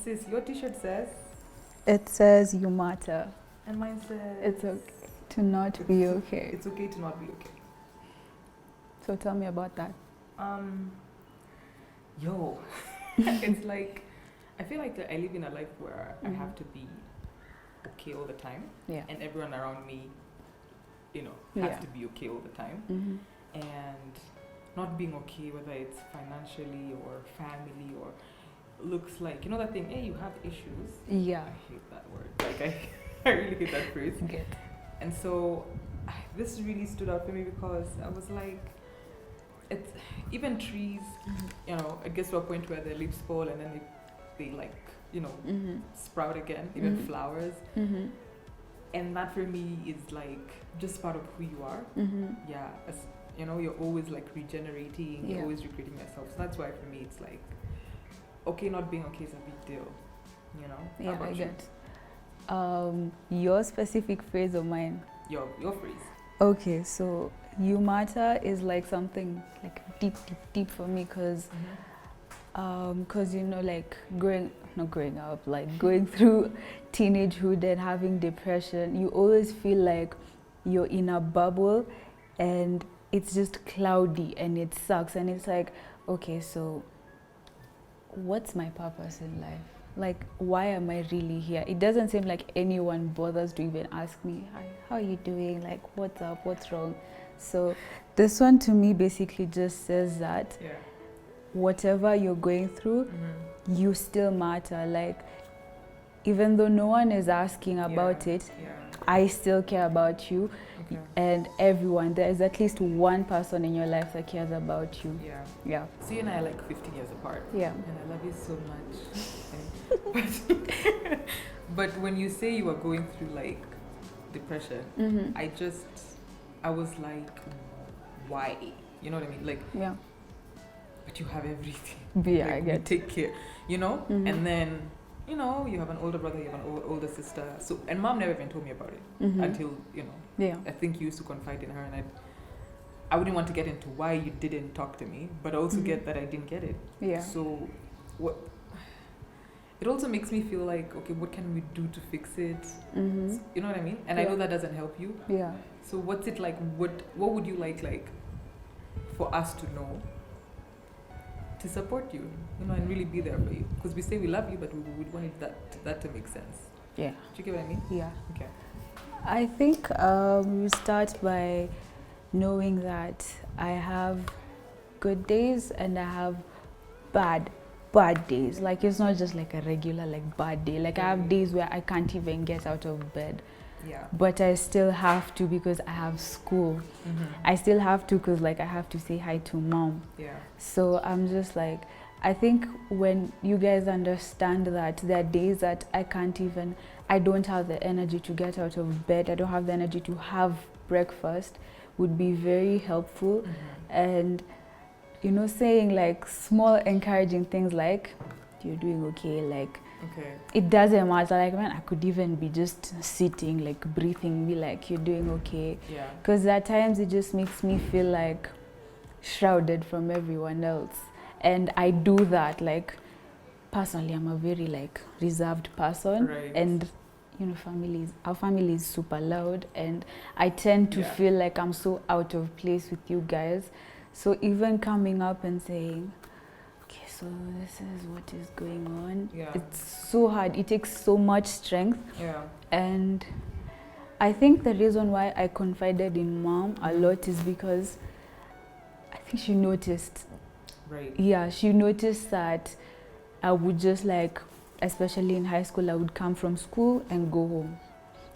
sis, your t-shirt says? It says you matter. And mine says... It's okay to not be okay. It's okay to not be okay. So tell me about that. It's like, I feel like I live in a life where I have to be okay all the time. Yeah. And everyone around me, has to be okay all the time. And not being okay, whether it's financially or family or looks like, that thing, hey, you have issues. Yeah. I hate that word. Like, I really hate that phrase. Good. And so this really stood out for me because I was like, it's even trees, it gets to a point where their leaves fall and then they like, sprout again, even flowers. And that for me is like just part of who you are. Yeah, as, you're always like regenerating, you're always recreating yourself. So that's why for me it's like, okay, not being okay is a big deal, Yeah, How about I you? get. Your specific phrase or mine? Your phrase. Okay, so you matter is like something like deep for me because like going through teenagehood and having depression, you always feel like you're in a bubble and it's just cloudy and it sucks and it's like, okay, so what's my purpose in life? Like, why am I really here? It doesn't seem like anyone bothers to even ask me, hi, how are you doing? Like, what's up? What's wrong? So this one to me basically just says that whatever you're going through, you still matter. Like, even though no one is asking about it, I still care about you. Okay. And everyone, there's at least one person in your life that cares about you. Yeah. So you and I are like 15 years apart. Yeah. And I love you so much. But when you say you were going through like depression, I was like, why? You know what I mean? Like, Yeah. but you have everything. Yeah, like, I get. take care, And then, you have an older brother, you have an older sister. So, and mom never even told me about it until, Yeah. I think you used to confide in her, and I wouldn't want to get into why you didn't talk to me, but I also get that I didn't get it. Yeah. So, it also makes me feel like, okay, what can we do to fix it? You know what I mean? And I know that doesn't help you. Yeah. So what's it like? What would you like for us to know to support you, and really be there for you? Because we say we love you, but we would want that to make sense. Yeah. Do you get what I mean? Yeah. Okay. I think we start by knowing that I have good days and I have bad days. Like, it's not just like a regular bad day. Like, I have days where I can't even get out of bed. Yeah. But I still have to because I have school. I still have to because I have to say hi to mom. Yeah. So I'm just like, I think when you guys understand that there are days that I don't have the energy to get out of bed, I don't have the energy to have breakfast, would be very helpful. And saying small encouraging things like, you're doing okay, Okay. it doesn't matter. Man, I could even be just sitting, breathing, be like, you're doing okay. Yeah. Because at times it just makes me feel like shrouded from everyone else. And I do that. Personally, I'm a very reserved person. Right. And our family is super loud, and I tend to feel like I'm so out of place with you guys. So even coming up and saying, okay, so this is what is going on. Yeah. It's so hard. It takes so much strength. Yeah. And I think the reason why I confided in mom a lot is because I think she noticed. Right. Yeah, she noticed that I would just especially in high school, I would come from school and go home.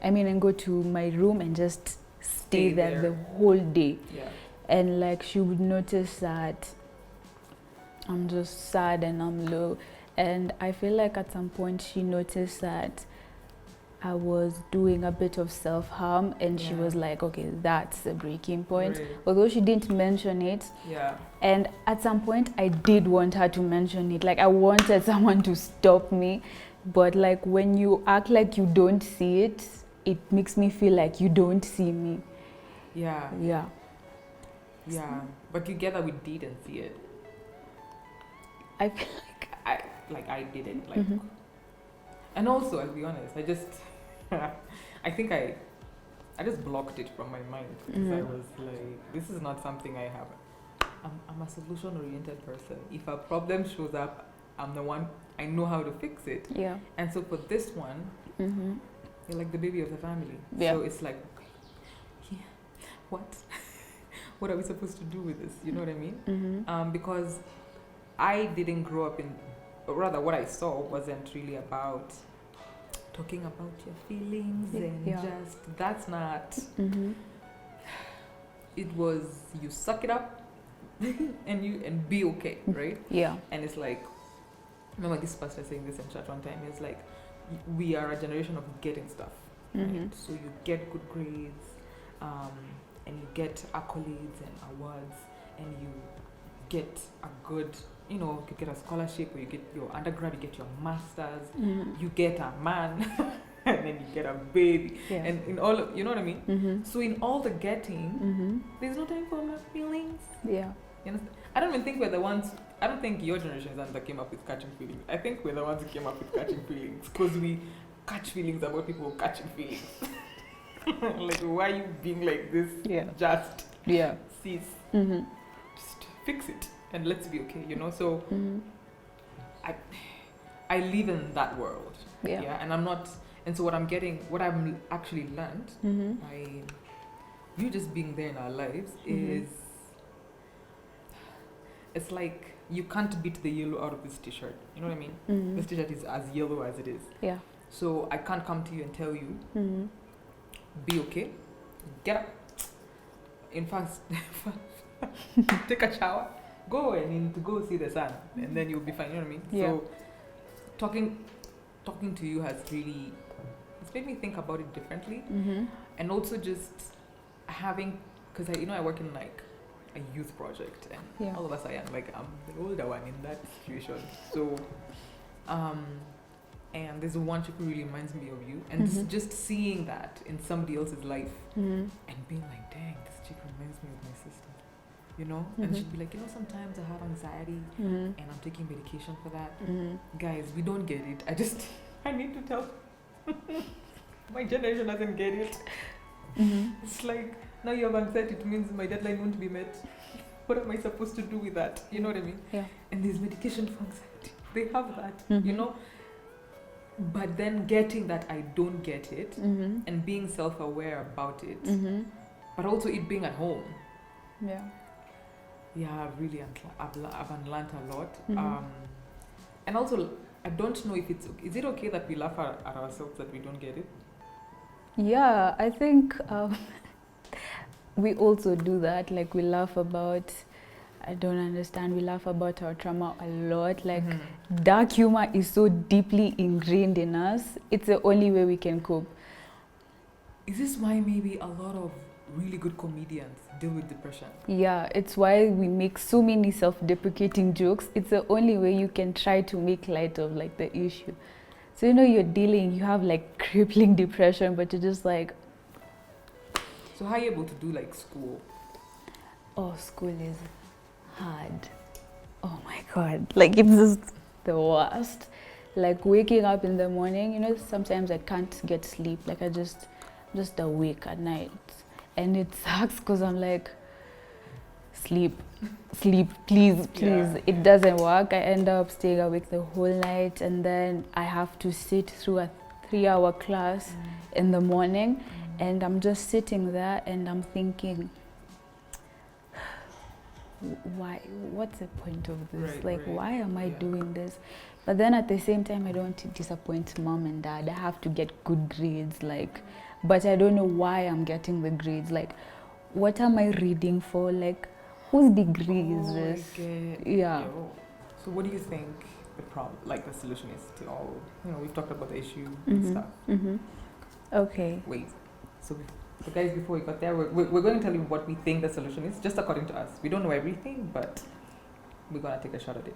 And go to my room and just stay there the whole day. Yeah. And she would notice that I'm just sad and I'm low. And I feel like at some point she noticed that I was doing a bit of self-harm, and she was like, okay, that's the breaking point. Right. Although she didn't mention it. Yeah. And at some point I did want her to mention it. I wanted someone to stop me. But when you act like you don't see it, it makes me feel like you don't see me. Yeah. Yeah. Yeah. But you get that we didn't see it. I feel I didn't And also, I'll be honest, I think I just blocked it from my mind because I was like, this is not something I have. I'm a solution-oriented person. If a problem shows up, I'm the one, I know how to fix it. Yeah. And so for this one, you're like the baby of the family. Yeah. So it's like, okay, yeah, what? What are we supposed to do with this? You know what I mean? Because I didn't grow up in, or rather what I saw wasn't really about talking about your feelings and just, that's not, it was you suck it up and be okay, right? Yeah. And it's like, I remember this pastor saying this in church one time, it's like, we are a generation of getting stuff, right? So you get good grades, and you get accolades and awards, and you get a good, you know, you get a scholarship, or you get your undergrad, you get your master's, you get a man, and then you get a baby, and in all, you know what I mean? So in all the getting, there's no time for my feelings. Yeah. You understand? I don't even think we're the ones, I don't think your generation is the ones that came up with catching feelings. I think we're the ones who came up with catching feelings, because we catch feelings about people catching feelings. Like, why are you being like this? Yeah. Just cease. Just fix it and let's be okay, you know? So I live in that world. Yeah. And I'm not, and so what I'm actually learned by you just being there in our lives is, it's like you can't beat the yellow out of this t-shirt. You know what I mean? This t-shirt is as yellow as it is. Yeah. So I can't come to you and tell you, be okay, get up. In fact, take a shower, go and go see the sun, and then you'll be fine. You know what I mean? Yeah. So talking to you has really, it's made me think about it differently, and also just having, because I work in like a youth project, and all of us are young. Like, I'm the older one in that situation. So, and there's one chick who really reminds me of you, and just seeing that in somebody else's life, and being like, dang, this chick reminds me of my sister, you know? And she'd be like, you know, sometimes I have anxiety, and I'm taking medication for that. Guys, we don't get it. I need to tell. My generation doesn't get it. It's like, now you have anxiety, it means my deadline won't be met. What am I supposed to do with that? You know what I mean? Yeah. And there's medication for anxiety. They have that, you know? But then getting that I don't get it, and being self-aware about it, but also it being at home. Yeah. Yeah, really, I've learned a lot. And also, I don't know if is it okay that we laugh at ourselves that we don't get it? Yeah, I think we also do that. Like, we laugh about, I don't understand, we laugh about our trauma a lot. Like, dark humor is so deeply ingrained in us. It's the only way we can cope. Is this why maybe a lot of really good comedians deal with depression? Yeah, it's why we make so many self-deprecating jokes. It's the only way you can try to make light of like the issue. So, you know, you have like crippling depression, but you're just like... So how are you able to do like school? Oh, school is hard. Oh my God. Like, it's just the worst. Like, waking up in the morning, you know, sometimes I can't get sleep. Like, I'm just awake at night. And it sucks because I'm like, sleep, please. Yeah. It doesn't work. I end up staying awake the whole night, and then I have to sit through a 3-hour class in the morning, and I'm just sitting there and I'm thinking, why? What's the point of this? Why am I doing this? But then at the same time, I don't want to disappoint mom and dad. I have to get good grades, like, but I don't know why I'm getting the grades. Like, what am I reading for? Like, whose degree is this? Yeah. So what do you think the problem, like the solution is to all, you know, we've talked about the issue and stuff. Okay. Wait, so guys, before we got there, we're going to tell you what we think the solution is, just according to us. We don't know everything, but we're going to take a shot at it.